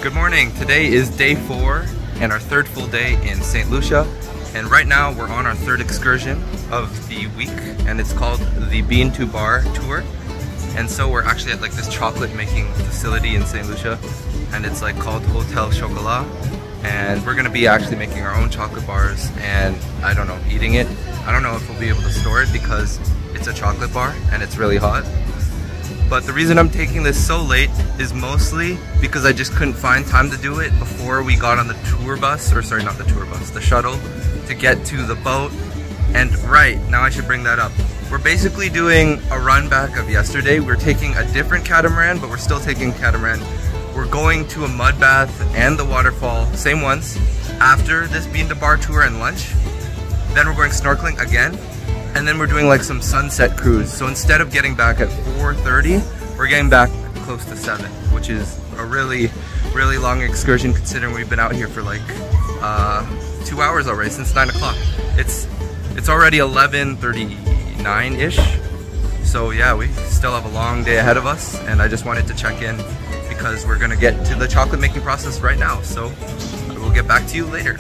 Good morning. Today is day 4 and our third full day in St. Lucia. And right now we're on our third excursion of the week, and it's called the Bean to Bar Tour. And so we're actually at like this chocolate making facility in St. Lucia, and it's like called Hotel Chocolat. And we're gonna be actually making our own chocolate bars and I don't know, eating it. I don't know if we'll be able to store it because it's a chocolate bar and it's really hot. But the reason I'm taking this so late is mostly because I just couldn't find time to do it before we got on the tour bus, or sorry, not the tour bus, the shuttle, to get to the boat. And right, now I should bring that up. We're basically doing a run back of yesterday. We're taking a different catamaran, but we're still taking catamaran. We're going to a mud bath and the waterfall, same ones, after this Bean to Bar tour and lunch. Then we're going snorkeling again. And then we're doing like some sunset cruise. So instead of getting back at 4:30, we're getting back close to 7, which is a really long excursion considering we've been out here for like 2 hours already, since 9 o'clock. It's already 11:39-ish. So yeah, we still have a long day ahead of us, and I just wanted to check in because we're gonna get to the chocolate making process right now. So we'll get back to you later.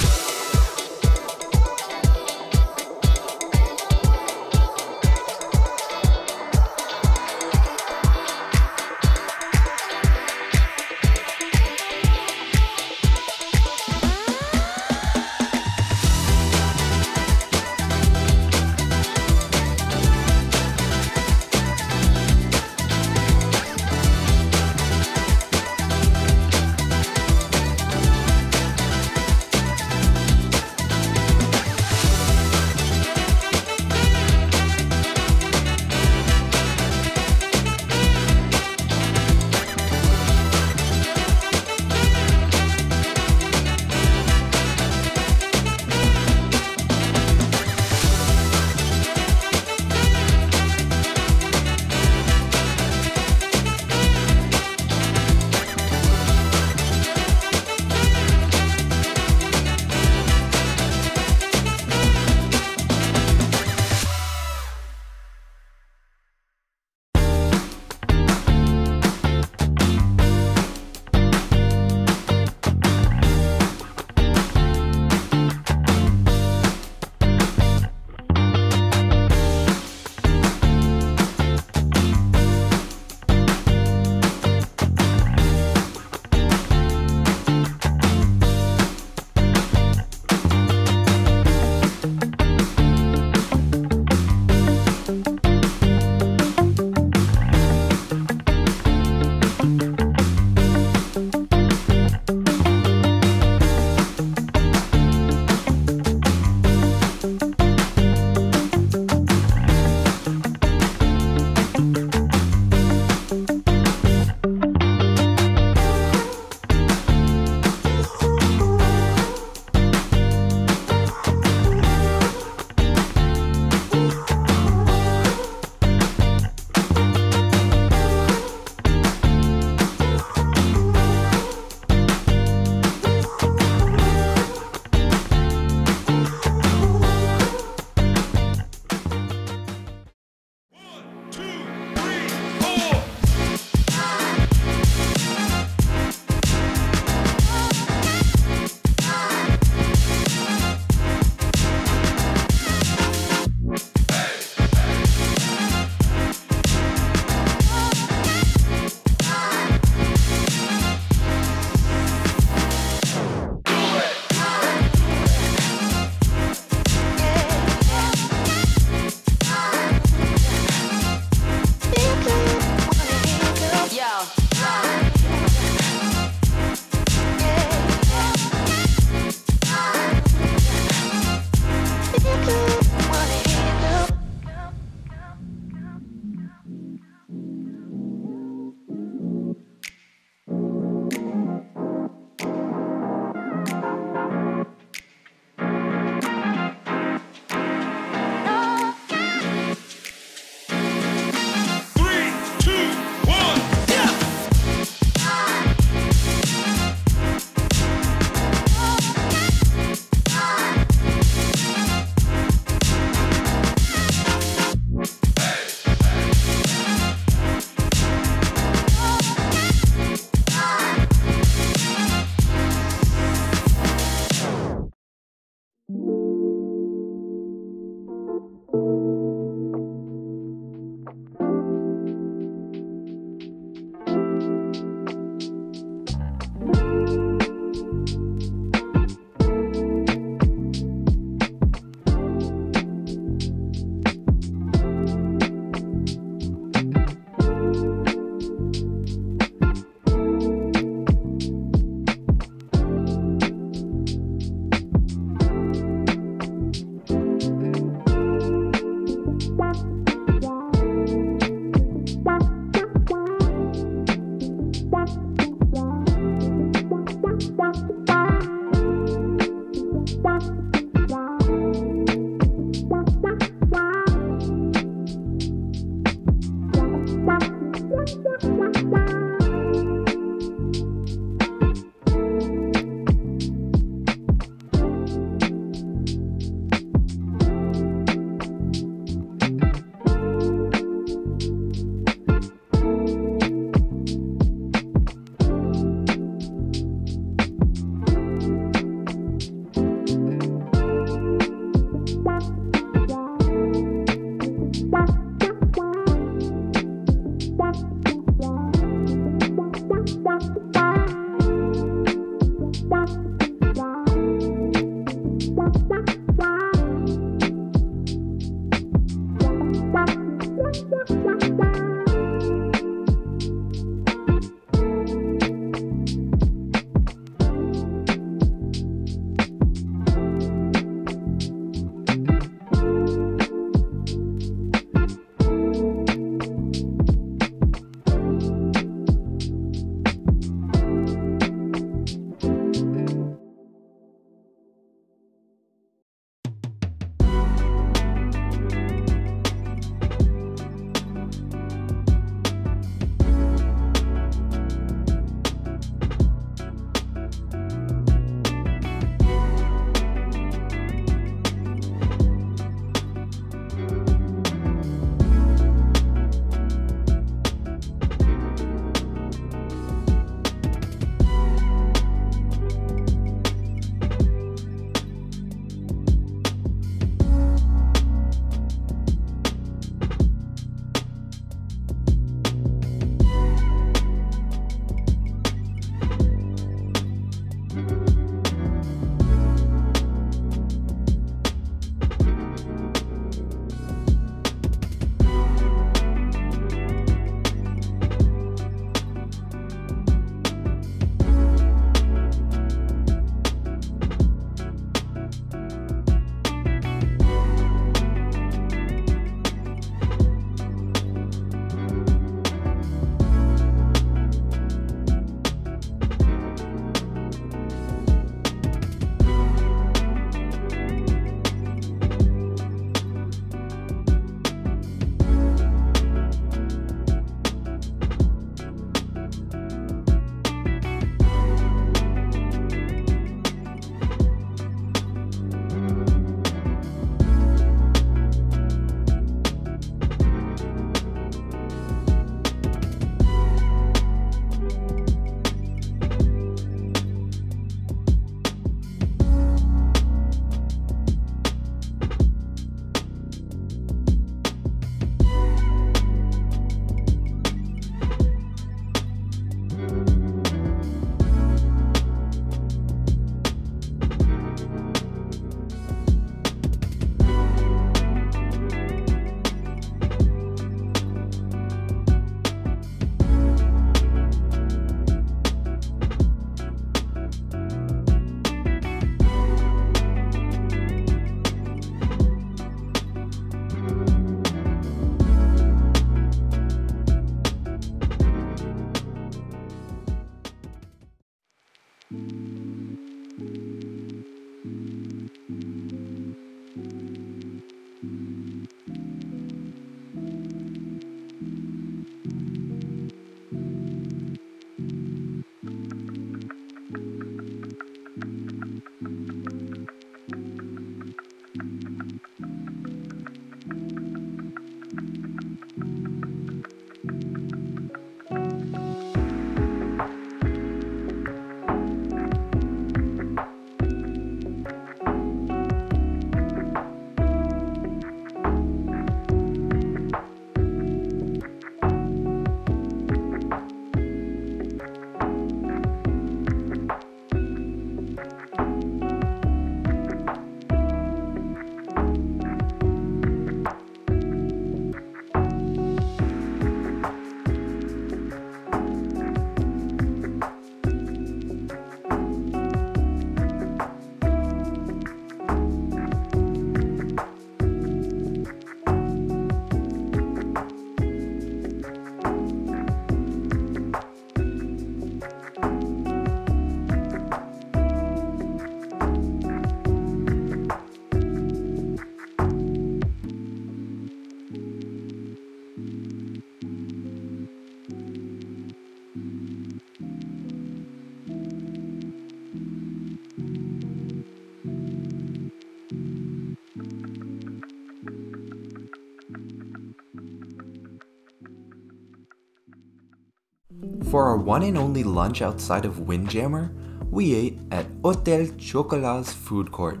For our one and only lunch outside of Windjammer, we ate at Hotel Chocolat's food court.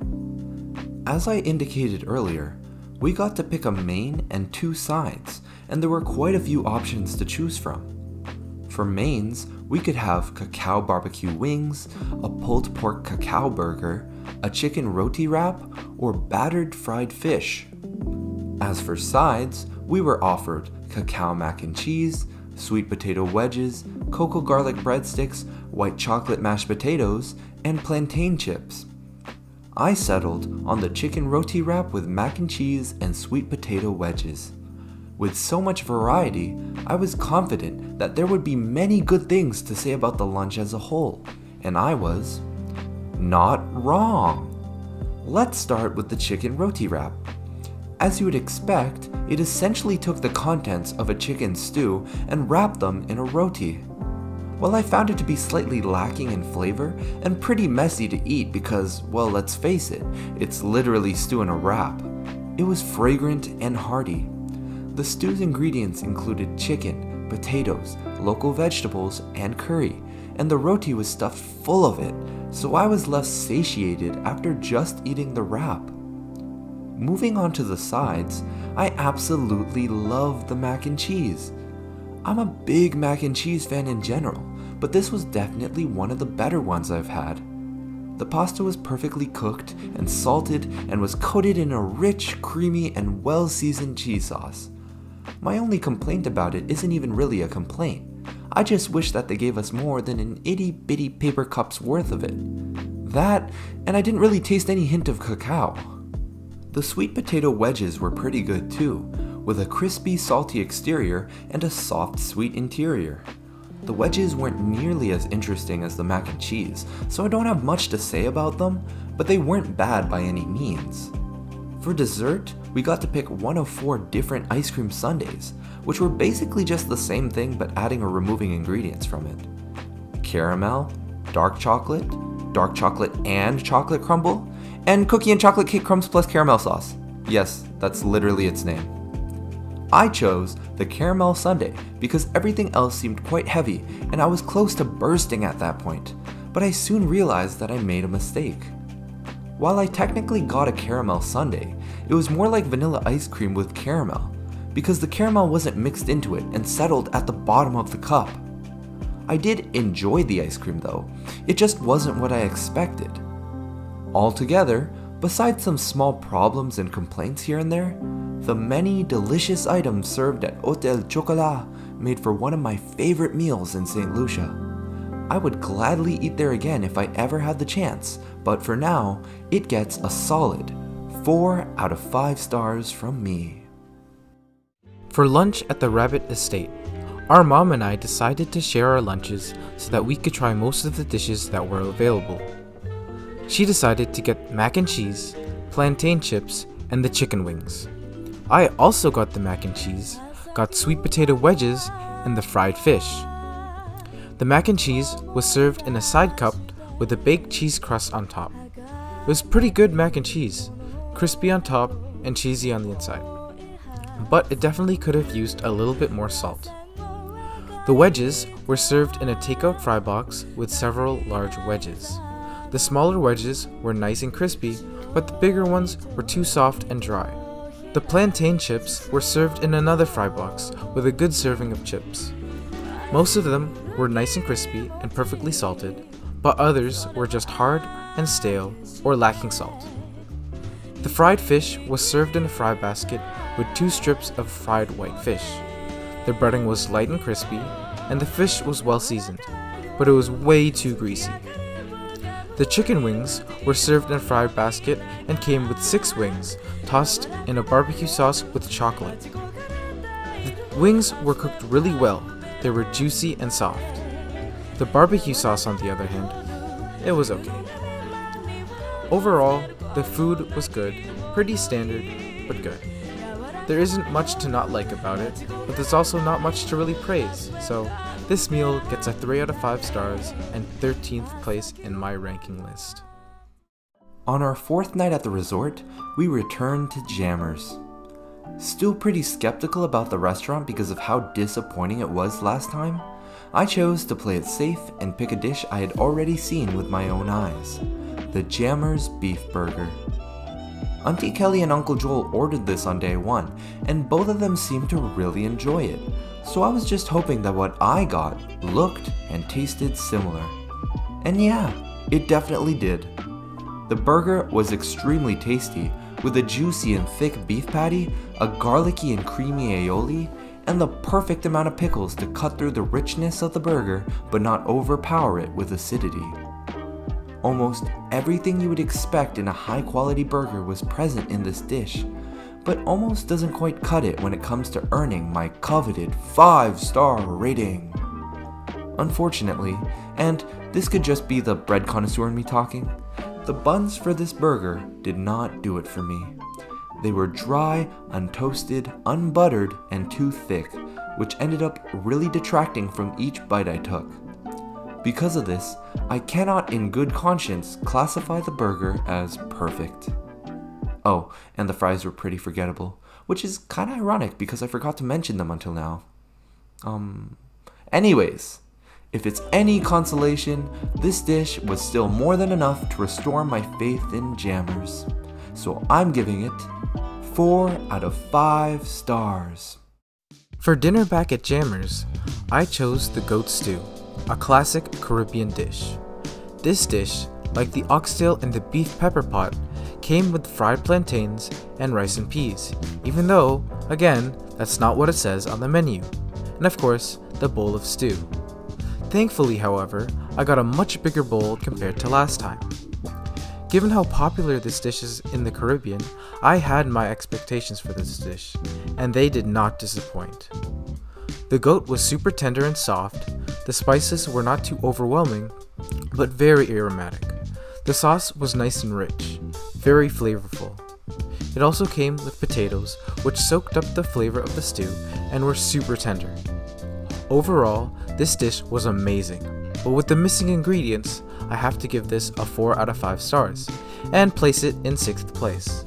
As I indicated earlier, we got to pick a main and 2 sides, and there were quite a few options to choose from. For mains, we could have cacao barbecue wings, a pulled pork cacao burger, a chicken roti wrap, or battered fried fish. As for sides, we were offered cacao mac and cheese, sweet potato wedges, cocoa garlic breadsticks, white chocolate mashed potatoes, and plantain chips. I settled on the chicken roti wrap with mac and cheese and sweet potato wedges. With so much variety, I was confident that there would be many good things to say about the lunch as a whole, and I was not wrong. Let's start with the chicken roti wrap. As you would expect, it essentially took the contents of a chicken stew and wrapped them in a roti. While I found it to be slightly lacking in flavor and pretty messy to eat because, well, let's face it, it's literally stew in a wrap, it was fragrant and hearty. The stew's ingredients included chicken, potatoes, local vegetables, and curry, and the roti was stuffed full of it, so I was left satiated after just eating the wrap. Moving on to the sides, I absolutely love the mac and cheese. I'm a big mac and cheese fan in general, but this was definitely one of the better ones I've had. The pasta was perfectly cooked and salted and was coated in a rich, creamy, and well-seasoned cheese sauce. My only complaint about it isn't even really a complaint. I just wish that they gave us more than an itty-bitty paper cup's worth of it. That, and I didn't really taste any hint of cacao. The sweet potato wedges were pretty good too, with a crispy, salty exterior and a soft, sweet interior. The wedges weren't nearly as interesting as the mac and cheese, so I don't have much to say about them, but they weren't bad by any means. For dessert, we got to pick one of 4 different ice cream sundaes, which were basically just the same thing but adding or removing ingredients from it. Caramel, dark chocolate and chocolate crumble, and cookie and chocolate cake crumbs plus caramel sauce. Yes, that's literally its name. I chose the caramel sundae because everything else seemed quite heavy and I was close to bursting at that point, but I soon realized that I made a mistake. While I technically got a caramel sundae, it was more like vanilla ice cream with caramel, because the caramel wasn't mixed into it and settled at the bottom of the cup. I did enjoy the ice cream though, it just wasn't what I expected. Altogether, besides some small problems and complaints here and there, the many delicious items served at Hotel Chocolat made for one of my favorite meals in St. Lucia. I would gladly eat there again if I ever had the chance, but for now, it gets a solid 4 out of 5 stars from me. For lunch at the Rabbit Estate, our mom and I decided to share our lunches so that we could try most of the dishes that were available. She decided to get mac and cheese, plantain chips, and the chicken wings. I also got the mac and cheese, got sweet potato wedges, and the fried fish. The mac and cheese was served in a side cup with a baked cheese crust on top. It was pretty good mac and cheese, crispy on top and cheesy on the inside. But it definitely could have used a little bit more salt. The wedges were served in a takeout fry box with several large wedges. The smaller wedges were nice and crispy, but the bigger ones were too soft and dry. The plantain chips were served in another fry box with a good serving of chips. Most of them were nice and crispy and perfectly salted, but others were just hard and stale or lacking salt. The fried fish was served in a fry basket with 2 strips of fried white fish. The breading was light and crispy, and the fish was well seasoned, but it was way too greasy. The chicken wings were served in a fried basket and came with 6 wings, tossed in a barbecue sauce with chocolate. The wings were cooked really well. They were juicy and soft. The barbecue sauce, on the other hand, it was okay. Overall, the food was good, pretty standard, but good. There isn't much to not like about it, but there's also not much to really praise, so this meal gets a 3 out of 5 stars and 13th place in my ranking list. On our 4th night at the resort, we returned to Jammers. Still pretty skeptical about the restaurant because of how disappointing it was last time, I chose to play it safe and pick a dish I had already seen with my own eyes, the Jammer's Beef Burger. Auntie Kelly and Uncle Joel ordered this on day one, and both of them seemed to really enjoy it, so I was just hoping that what I got looked and tasted similar. And yeah, it definitely did. The burger was extremely tasty, with a juicy and thick beef patty, a garlicky and creamy aioli, and the perfect amount of pickles to cut through the richness of the burger but not overpower it with acidity. Almost everything you would expect in a high-quality burger was present in this dish, but almost doesn't quite cut it when it comes to earning my coveted 5-star rating. Unfortunately, and this could just be the bread connoisseur in me talking, the buns for this burger did not do it for me. They were dry, untoasted, unbuttered, and too thick, which ended up really detracting from each bite I took. Because of this, I cannot in good conscience classify the burger as perfect. Oh, and the fries were pretty forgettable, which is kinda ironic because I forgot to mention them until now. Anyways, if it's any consolation, this dish was still more than enough to restore my faith in Jammers. So I'm giving it 4 out of 5 stars. For dinner back at Jammers, I chose the goat stew, a classic Caribbean dish. This dish, like the oxtail and the beef pepper pot, came with fried plantains and rice and peas, even though, again, that's not what it says on the menu, and of course, the bowl of stew. Thankfully, however, I got a much bigger bowl compared to last time. Given how popular this dish is in the Caribbean, I had my expectations for this dish, and they did not disappoint. The goat was super tender and soft, the spices were not too overwhelming, but very aromatic. The sauce was nice and rich, very flavorful. It also came with potatoes, which soaked up the flavor of the stew and were super tender. Overall, this dish was amazing, but with the missing ingredients, I have to give this a 4 out of 5 stars, and place it in 6th place.